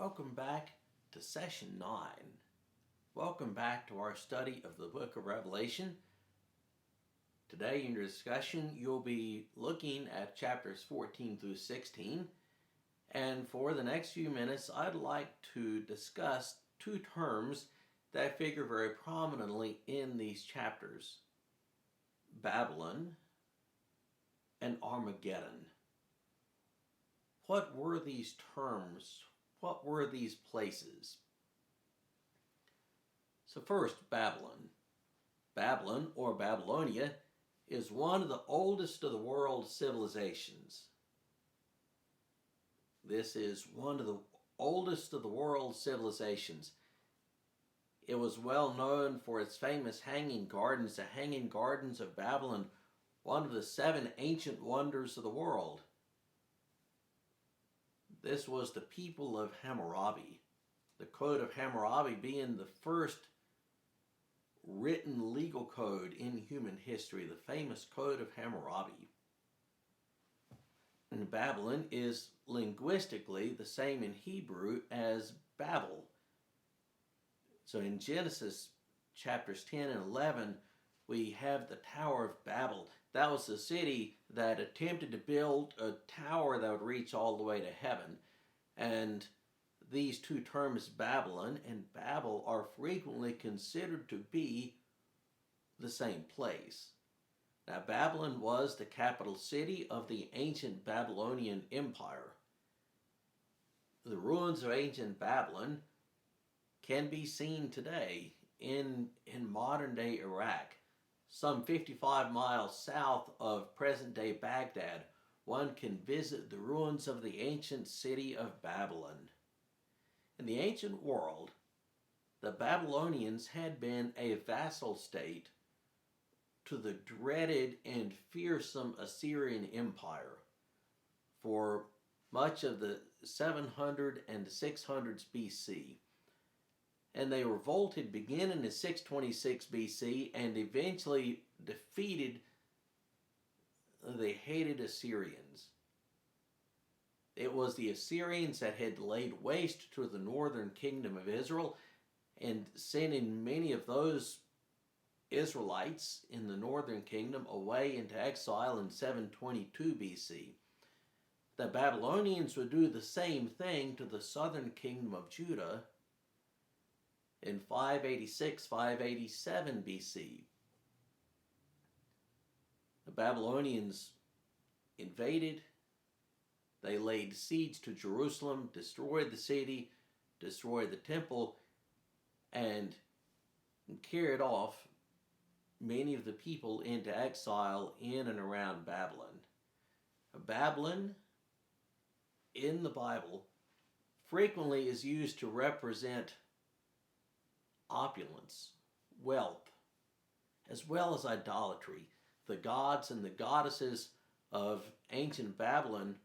Welcome back to session 9. Welcome back to our study of the book of Revelation. Today in your discussion, you'll be looking at chapters 14 through 16. And for the next few minutes, I'd like to discuss two terms that figure very prominently in these chapters: Babylon and Armageddon. What were these terms? What were these places? So first, Babylon. Babylon, or Babylonia, is one of the oldest of the world's civilizations. This is one of the oldest of the world's civilizations. It was well known for its famous Hanging Gardens, the Hanging Gardens of Babylon, one of the 7 ancient wonders of the world. This was the people of Hammurabi, the Code of Hammurabi being the first written legal code in human history, the famous Code of Hammurabi. And Babylon is linguistically the same in Hebrew as Babel. So in Genesis chapters 10 and 11, we have the Tower of Babel. That was the city that attempted to build a tower that would reach all the way to heaven. And these two terms, Babylon and Babel, are frequently considered to be the same place. Now, Babylon was the capital city of the ancient Babylonian Empire. The ruins of ancient Babylon can be seen today in modern-day Iraq. Some 55 miles south of present-day Baghdad, one can visit the ruins of the ancient city of Babylon. In the ancient world, the Babylonians had been a vassal state to the dreaded and fearsome Assyrian Empire for much of the 700 and 600s BC. And they revolted beginning in 626 BC and eventually defeated the hated Assyrians. It was the Assyrians that had laid waste to the northern kingdom of Israel and sending many of those Israelites in the northern kingdom away into exile in 722 BC. The Babylonians would do the same thing to the southern kingdom of Judah in 586, 587 BC. The Babylonians invaded, they laid siege to Jerusalem, destroyed the city, destroyed the temple, and carried off many of the people into exile in and around Babylon. Babylon, in the Bible, frequently is used to represent opulence, wealth, as well as idolatry. The gods and the goddesses of ancient Babylon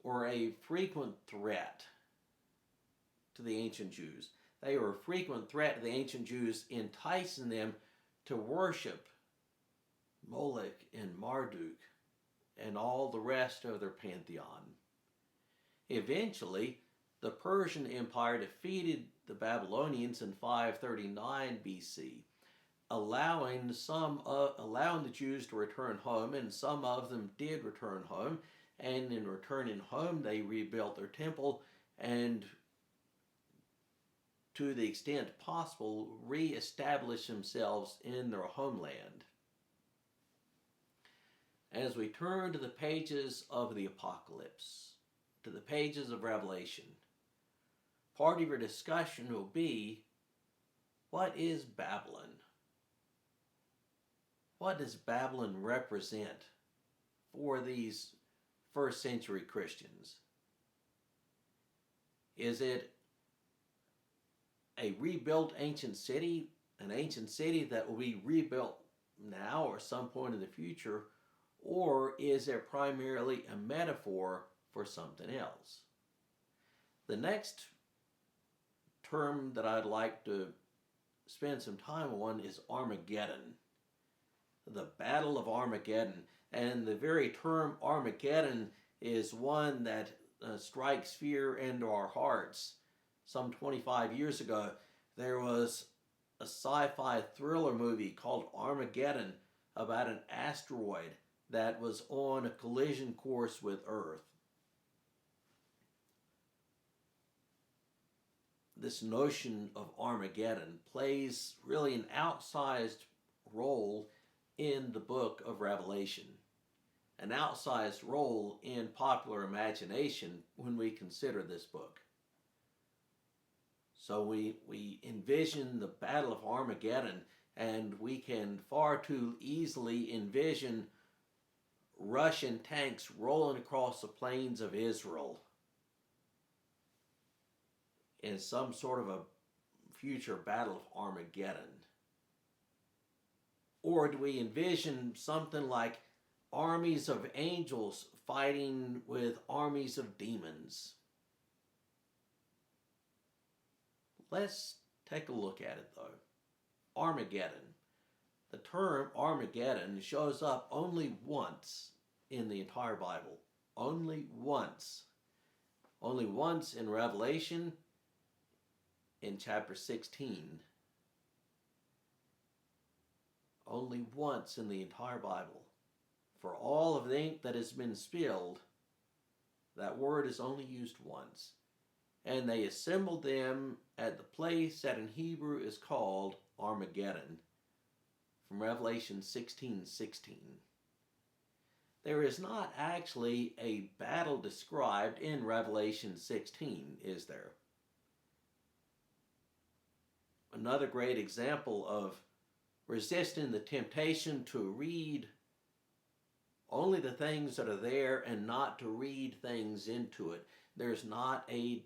were a frequent threat to the ancient Jews. They were a frequent threat to the ancient Jews, enticing them to worship Moloch and Marduk and all the rest of their pantheon. Eventually, the Persian Empire defeated the Babylonians in 539 BC, allowing the Jews to return home, and some of them did return home, and in returning home they rebuilt their temple and, to the extent possible, re-established themselves in their homeland. As we turn to the pages of the Apocalypse, to the pages of Revelation, part of your discussion will be, what is Babylon? What does Babylon represent for these first century Christians? Is it a rebuilt ancient city, an ancient city that will be rebuilt now or some point in the future, or is it primarily a metaphor for something else? The next term that I'd like to spend some time on is Armageddon. The Battle of Armageddon. And the very term Armageddon is one that strikes fear into our hearts. Some 25 years ago, there was a sci-fi thriller movie called Armageddon about an asteroid that was on a collision course with Earth. This notion of Armageddon plays really an outsized role in the book of Revelation, an outsized role in popular imagination when we consider this book. So we envision the Battle of Armageddon, and we can far too easily envision Russian tanks rolling across the plains of Israel in some sort of a future Battle of Armageddon. Or do we envision something like armies of angels fighting with armies of demons? Let's take a look at it though. Armageddon. The term Armageddon shows up only once in the entire Bible. Only once. Only once in Revelation in chapter 16. Only once in the entire Bible. For all of the ink that has been spilled, that word is only used once. And they assembled them at the place that in Hebrew is called Armageddon, from Revelation 16:16. There is not actually a battle described in Revelation 16, is there? Another great example of resisting the temptation to read only the things that are there and not to read things into it. There's not a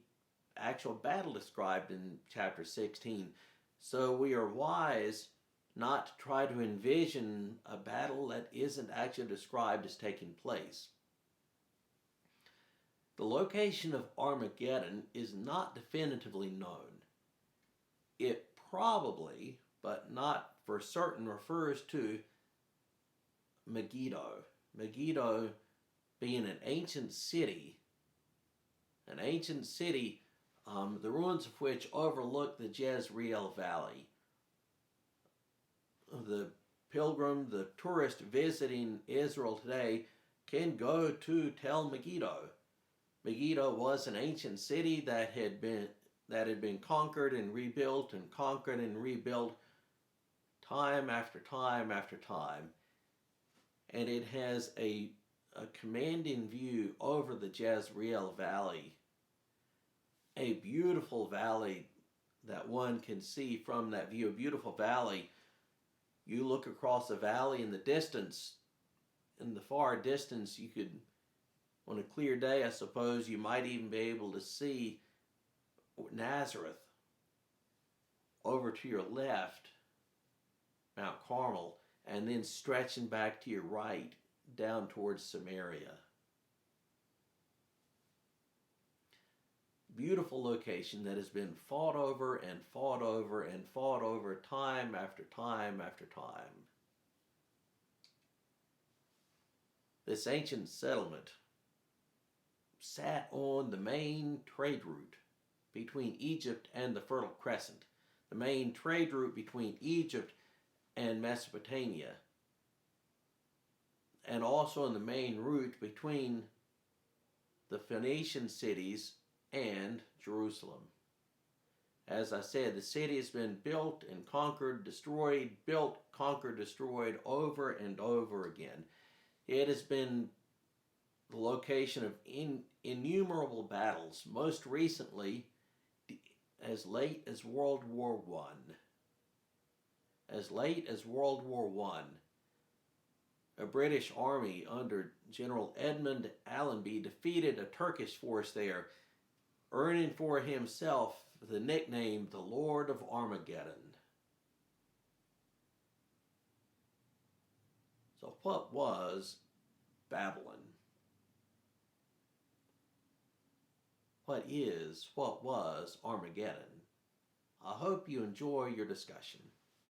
actual battle described in chapter 16. So we are wise not to try to envision a battle that isn't actually described as taking place. The location of Armageddon is not definitively known. It probably, but not for certain, refers to Megiddo. Megiddo being an ancient city, the ruins of which overlook the Jezreel Valley. The pilgrim, the tourist visiting Israel today can go to Tel Megiddo. Megiddo was an ancient city that had been conquered and rebuilt time after time after time. And it has a commanding view over the Jezreel Valley. A beautiful valley that one can see from that view. A beautiful valley. You look across the valley in the distance, in the far distance, you could, on a clear day, I suppose, you might even be able to see Nazareth. Over to your left, Mount Carmel, and then stretching back to your right, down towards Samaria. Beautiful location that has been fought over and fought over and fought over time after time after time. This ancient settlement sat on the main trade route between Egypt and the Fertile Crescent, the main trade route between Egypt and Mesopotamia, and also in the main route between the Phoenician cities and Jerusalem. As I said, the city has been built and conquered, destroyed, built, conquered, destroyed over and over again. It has been the location of innumerable battles, most recently as late as World War I. As late as World War I, a British army under General Edmund Allenby defeated a Turkish force there, earning for himself the nickname the Lord of Armageddon. So what was Babylon? What was Armageddon? I hope you enjoy your discussion.